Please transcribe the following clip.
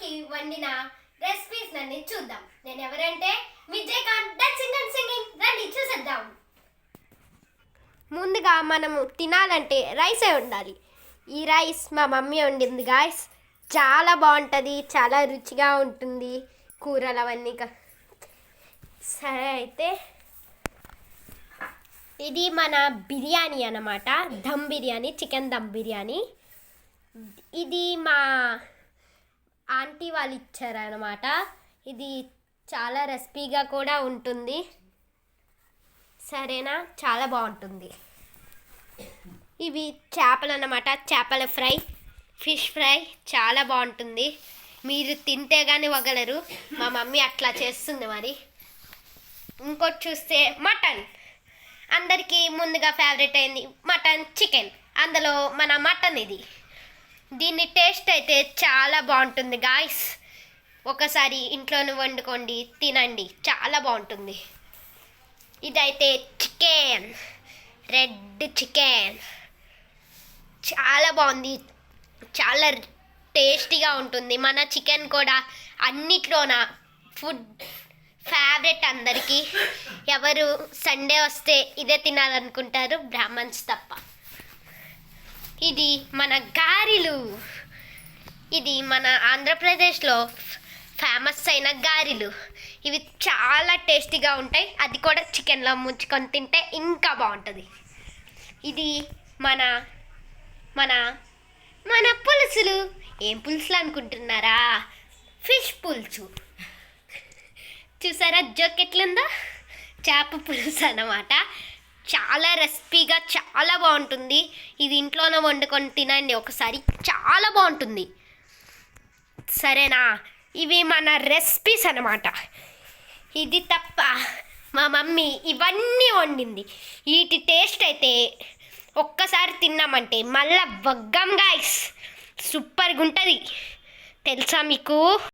కి వండిన రెసిపీస్ అన్ని చూద్దాం. నేను ఎవరంటే విజయకాంత్ డాన్సింగ్ అండ్ సింగింగ్. రండి చూసేద్దాం. ముందుగా మనము తినాలంటే రైసే ఉండాలి. ఈ రైస్ మా మమ్మీ వండింది గాయస్. చాలా బాగుంటుంది, చాలా రుచిగా ఉంటుంది. కూరలు అవన్నీ సరే అయితే ఇది మన బిర్యానీ అన్నమాట. దమ్ బిర్యానీ, చికెన్ దమ్ బిర్యానీ. ఇది మా ఆంటీ వాళ్ళు ఇచ్చారనమాట. ఇది చాలా రెసిపీగా కూడా ఉంటుంది. సరేనా, చాలా బాగుంటుంది. ఇవి చేపలు అన్నమాట. చేపల ఫ్రై, ఫిష్ ఫ్రై చాలా బాగుంటుంది. మీరు తింటే కానీ వగలరు. మా మమ్మీ అట్లా చేస్తుంది. మరి ఇంకోటి చూస్తే మటన్. అందరికీ ముందుగా ఫేవరెట్ అయింది మటన్, చికెన్. అందులో మన మటన్ ఇది. దీని టేస్ట్ అయితే చాలా బాగుంటుంది గాయస్. ఒకసారి ఇంట్లోనే వండుకోండి, తినండి, చాలా బాగుంటుంది. ఇదైతే చికెన్, రెడ్ చికెన్. చాలా బాగుంది, చాలా టేస్టీగా ఉంటుంది. మన చికెన్ కూడా అన్నిట్లోన ఫుడ్ ఫేవరెట్ అందరికీ. ఎవరు సండే వస్తే ఇదే తినాలనుకుంటారు, బ్రాహ్మణ్స్ తప్ప. ఇది మన గారెలు. ఇది మన ఆంధ్రప్రదేశ్లో ఫేమస్ అయిన గారెలు. ఇవి చాలా టేస్టీగా ఉంటాయి. అది కూడా చికెన్లో ముంచుకొని తింటే ఇంకా బాగుంటుంది. ఇది మన మన మన పులుసులు. ఏం పులుసులు అనుకుంటున్నారా? ఫిష్ పులుసు. చూసారా జోక్ ఎట్లుందో? చేప పులుసు అన్నమాట. చాలా రెసిపీగా చాలా బాగుంటుంది. ఇది ఇంట్లోనే వండుకొని తినండి ఒకసారి, చాలా బాగుంటుంది. సరేనా, ఇవి మన రెసిపీస్ అన్నమాట. ఇది తప్ప మా మమ్మీ ఇవన్నీ వండింది. వీటి టేస్ట్ అయితే ఒక్కసారి తిన్నామంటే మళ్ళా వగ్గం గాయస్. సూపర్గా ఉంటుంది తెలుసా మీకు?